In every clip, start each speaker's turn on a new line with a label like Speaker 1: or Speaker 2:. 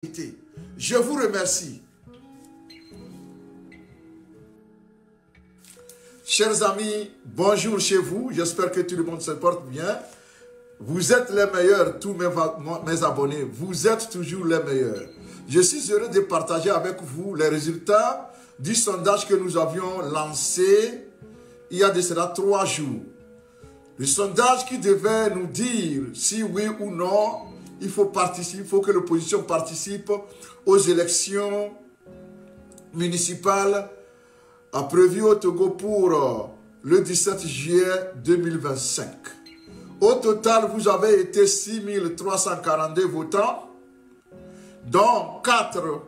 Speaker 1: Je vous remercie. Chers amis, bonjour chez vous. J'espère que tout le monde se porte bien. Vous êtes les meilleurs, tous mes abonnés. Vous êtes toujours les meilleurs. Je suis heureux de partager avec vous les résultats du sondage que nous avions lancé il y a de cela 3 jours. Le sondage qui devait nous dire si oui ou non il faut participer, il faut que l'opposition participe aux élections municipales prévues au Togo pour le 17 juillet 2025. Au total, vous avez été 6 342 votants, dont 4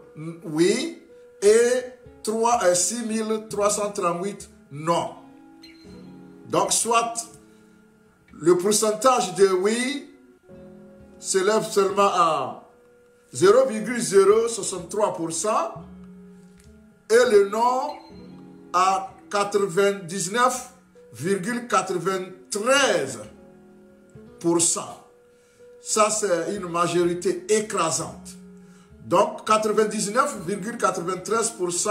Speaker 1: oui et 6 338 non. Donc, soit le pourcentage de oui s'élève seulement à 0,063% et le non à 99,93%. Ça, c'est une majorité écrasante. Donc, 99,93%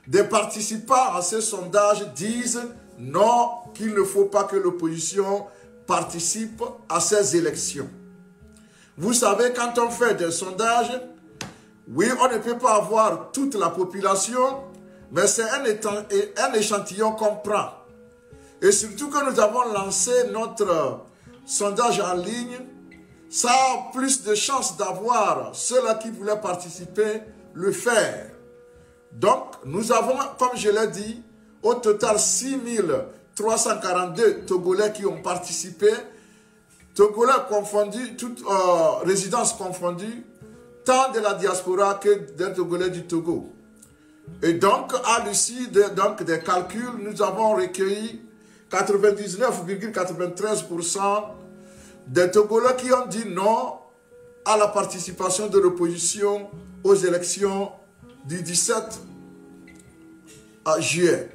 Speaker 1: des participants à ce sondage disent non, qu'il ne faut pas que l'opposition participe à ces élections. Vous savez, quand on fait des sondages, oui, on ne peut pas avoir toute la population, mais c'est un échantillon qu'on prend. Et surtout que nous avons lancé notre sondage en ligne, ça a plus de chances d'avoir ceux-là qui voulaient participer le faire. Donc, nous avons, comme je l'ai dit, au total 6 342 Togolais qui ont participé, Togolais confondus, toutes résidences confondues, tant de la diaspora que des Togolais du Togo. Et donc, à l'issue des calculs, nous avons recueilli 99,93% des Togolais qui ont dit non à la participation de l'opposition aux élections du 17 juillet.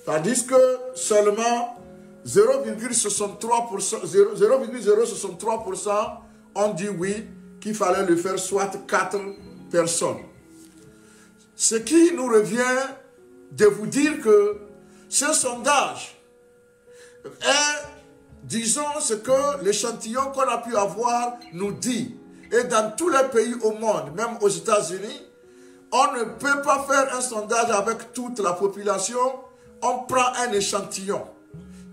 Speaker 1: Tandis que seulement 0,063% ont dit oui, qu'il fallait le faire, soit 4 personnes. Ce qui nous revient de vous dire que ce sondage est, disons, ce que l'échantillon qu'on a pu avoir nous dit. Et dans tous les pays au monde, même aux États-Unis, on ne peut pas faire un sondage avec toute la population. On prend un échantillon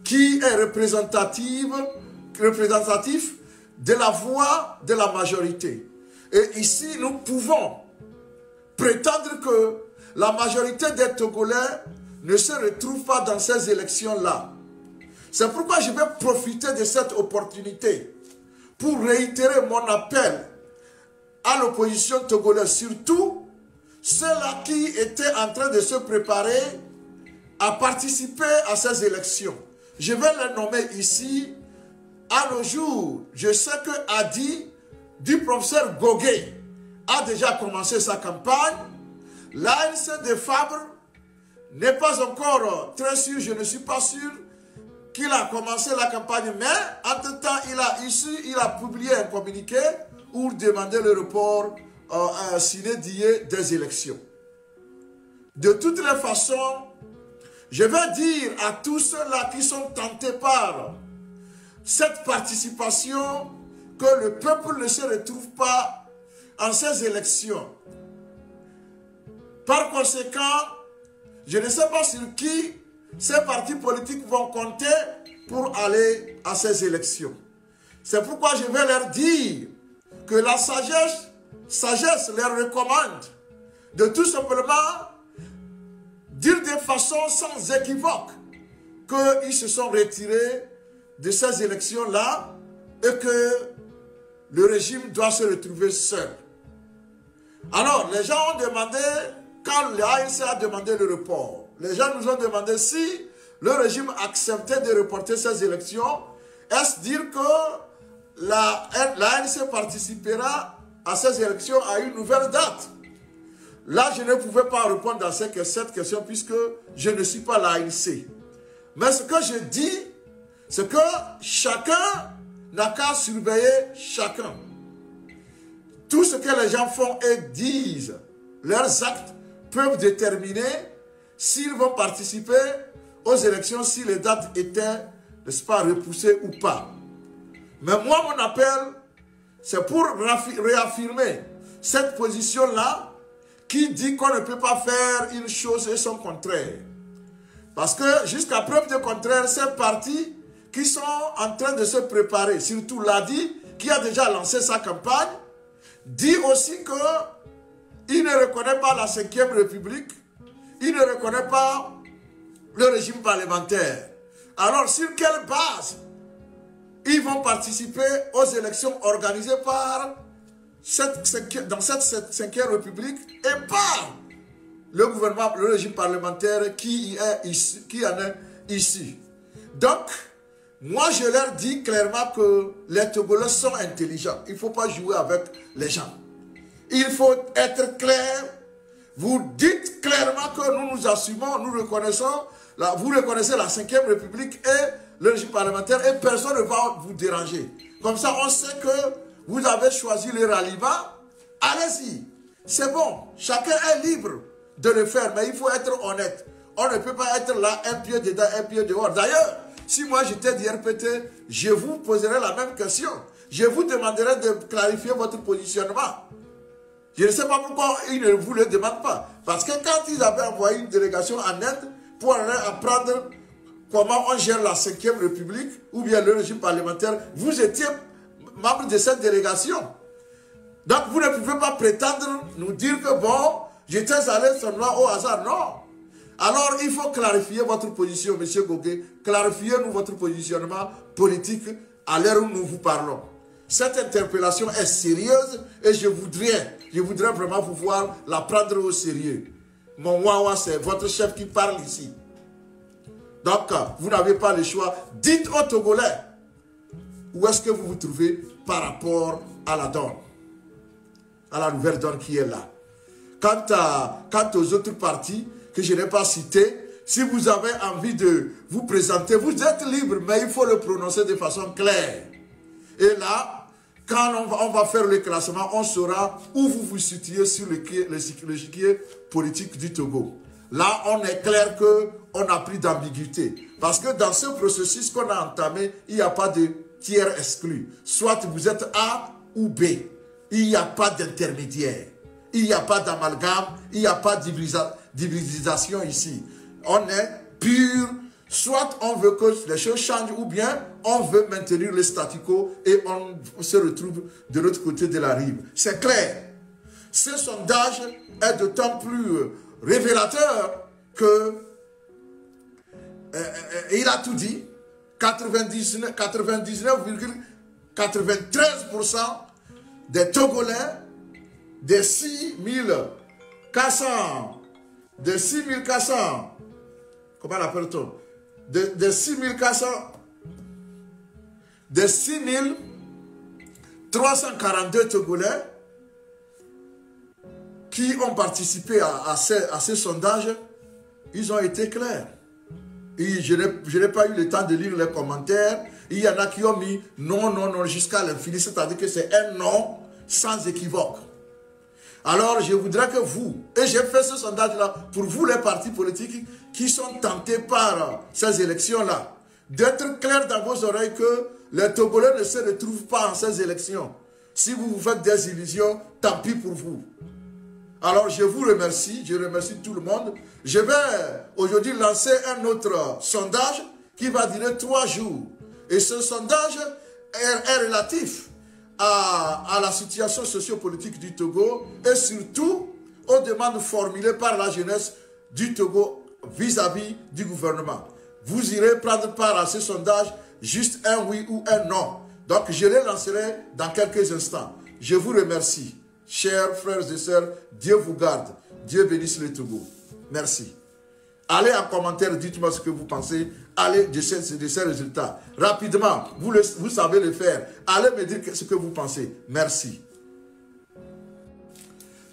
Speaker 1: qui est représentatif de la voix de la majorité. Et ici, nous pouvons prétendre que la majorité des Togolais ne se retrouve pas dans ces élections-là. C'est pourquoi je vais profiter de cette opportunité pour réitérer mon appel à l'opposition togolaise, surtout ceux-là qui étaient en train de se préparer à participer à ces élections. Je vais les nommer ici. À nos jours, je sais que Adi, du professeur Goguet, a déjà commencé sa campagne. L'ANC de Fabre n'est pas encore très sûr, je ne suis pas sûr qu'il a commencé la campagne, mais entre-temps, il a publié un communiqué pour demander le report sine die des élections. De toutes les façons, je vais dire à tous ceux-là qui sont tentés par cette participation que le peuple ne se retrouve pas en ces élections. Par conséquent, je ne sais pas sur qui ces partis politiques vont compter pour aller à ces élections. C'est pourquoi je vais leur dire que la sagesse leur recommande de tout simplement dire de façon sans équivoque qu'ils se sont retirés de ces élections-là et que le régime doit se retrouver seul. Alors, les gens ont demandé, quand l'ANC a demandé le report, les gens nous ont demandé si le régime acceptait de reporter ces élections, est-ce dire que l'ANC participera à ces élections à une nouvelle date? Là, je ne pouvais pas répondre à cette question puisque je ne suis pas l'ANC. Mais ce que je dis, c'est que chacun n'a qu'à surveiller chacun. tout ce que les gens font et disent, leurs actes peuvent déterminer s'ils vont participer aux élections, si les dates étaient, n'est-ce pas, repoussées ou pas. Mais moi, mon appel, c'est pour réaffirmer cette position-là qui dit qu'on ne peut pas faire une chose et son contraire. Parce que jusqu'à preuve de contraire, ces partis qui sont en train de se préparer, surtout l'ADI, qui a déjà lancé sa campagne, dit aussi qu'il ne reconnaît pas la 5e République, il ne reconnaît pas le régime parlementaire. Alors, sur quelle base ils vont participer aux élections organisées par dans cette 5e République et par le gouvernement, le régime parlementaire qui en est issu. Donc, moi je leur dis clairement que les Togolais sont intelligents. Il ne faut pas jouer avec les gens. Il faut être clair. Vous dites clairement que nous nous assumons, nous reconnaissons, vous reconnaissez la 5e République et le régime parlementaire et personne ne va vous déranger. Comme ça, on sait que vous avez choisi le ralliement. Allez-y. C'est bon. Chacun est libre de le faire, mais il faut être honnête. On ne peut pas être là, un pied dedans, un pied dehors. D'ailleurs, si moi j'étais d'IRPT, je vous poserai la même question. Je vous demanderai de clarifier votre positionnement. Je ne sais pas pourquoi ils ne vous le demandent pas. Parce que quand ils avaient envoyé une délégation en Inde pour aller apprendre comment on gère la 5e République ou bien le régime parlementaire, vous étiez membre de cette délégation. Donc vous ne pouvez pas prétendre nous dire que bon, j'étais allé seulement au hasard. Non. Alors il faut clarifier votre position, M. Gogué. Clarifiez-nous votre positionnement politique à l'heure où nous vous parlons. Cette interpellation est sérieuse et je voudrais vraiment vous voir la prendre au sérieux. Mon Wawa, c'est votre chef qui parle ici. Donc, vous n'avez pas le choix. Dites aux Togolais où est-ce que vous vous trouvez par rapport à la donne, à la nouvelle donne qui est là. Quant aux autres partis que je n'ai pas cités, si vous avez envie de vous présenter, vous êtes libre, mais il faut le prononcer de façon claire. Et là, quand on va faire le classement, on saura où vous vous situez sur l'échiquier politique du Togo. Là, on est clair qu'on n'a plus d'ambiguïté. Parce que dans ce processus qu'on a entamé, il n'y a pas de tiers exclu. Soit vous êtes A ou B. Il n'y a pas d'intermédiaire. Il n'y a pas d'amalgame. Il n'y a pas d'hybridisation ici. On est pur. Soit on veut que les choses changent ou bien on veut maintenir le statu quo et on se retrouve de l'autre côté de la rive. C'est clair. Ce sondage est d'autant plus révélateur que il a tout dit. 99,93% des Togolais, des 6400, comment l'appelle-t-on? Des 6342 Togolais qui ont participé à ces sondages, ils ont été clairs. Et je n'ai pas eu le temps de lire les commentaires. Il y en a qui ont mis non, non, non jusqu'à l'infini, c'est-à-dire que c'est un non sans équivoque. Alors je voudrais que vous, et j'ai fait ce sondage-là pour vous les partis politiques qui sont tentés par ces élections-là, d'être clair dans vos oreilles que les Togolais ne se retrouvent pas en ces élections. Si vous vous faites des illusions, tant pis pour vous. Alors je vous remercie, je remercie tout le monde. Je vais aujourd'hui lancer un autre sondage qui va durer 3 jours. Et ce sondage est relatif à la situation sociopolitique du Togo et surtout aux demandes formulées par la jeunesse du Togo vis-à-vis du gouvernement. Vous irez prendre part à ce sondage, juste un oui ou un non. Donc je les lancerai dans quelques instants. Je vous remercie. Chers frères et sœurs, Dieu vous garde. Dieu bénisse le Togo. Merci. Allez en commentaire, dites-moi ce que vous pensez. Allez de ces résultats. Rapidement, vous savez le faire. Allez me dire ce que vous pensez. Merci.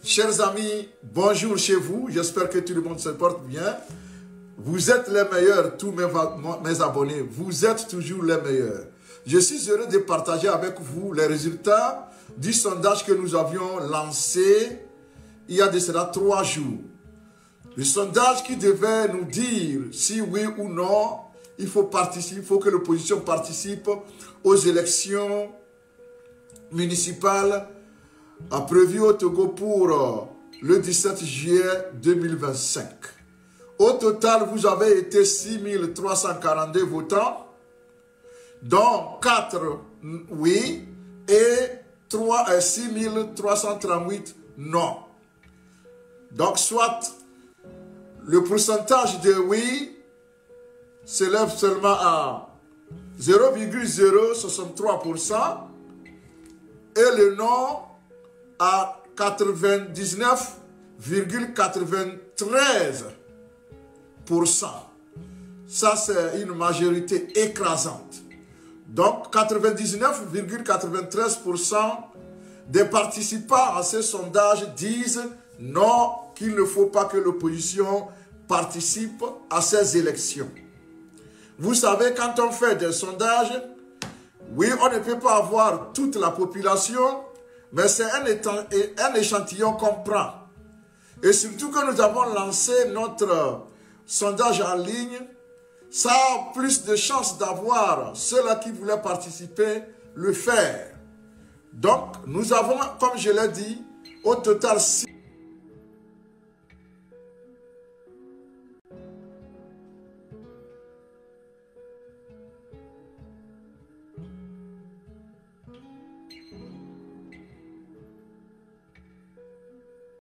Speaker 1: Chers amis, bonjour chez vous. J'espère que tout le monde se porte bien. Vous êtes les meilleurs, tous mes abonnés. Vous êtes toujours les meilleurs. Je suis heureux de partager avec vous les résultats du sondage que nous avions lancé il y a de cela 3 jours. Le sondage qui devait nous dire si oui ou non, il faut que l'opposition participe aux élections municipales prévues au Togo pour le 17 juillet 2025. Au total, vous avez été 6 342 votants, dont 4 oui et 6 338 non. Donc, soit le pourcentage de oui s'élève seulement à 0,063% et le non à 99,93%. Ça, c'est une majorité écrasante. Donc, 99,93% des participants à ce sondage disent non, qu'il ne faut pas que l'opposition participe à ces élections. Vous savez, quand on fait des sondages, oui, on ne peut pas avoir toute la population, mais c'est un échantillon qu'on prend. Et surtout que nous avons lancé notre sondage en ligne, ça a plus de chances d'avoir ceux-là qui voulaient participer le faire. Donc, nous avons, comme je l'ai dit, au total 6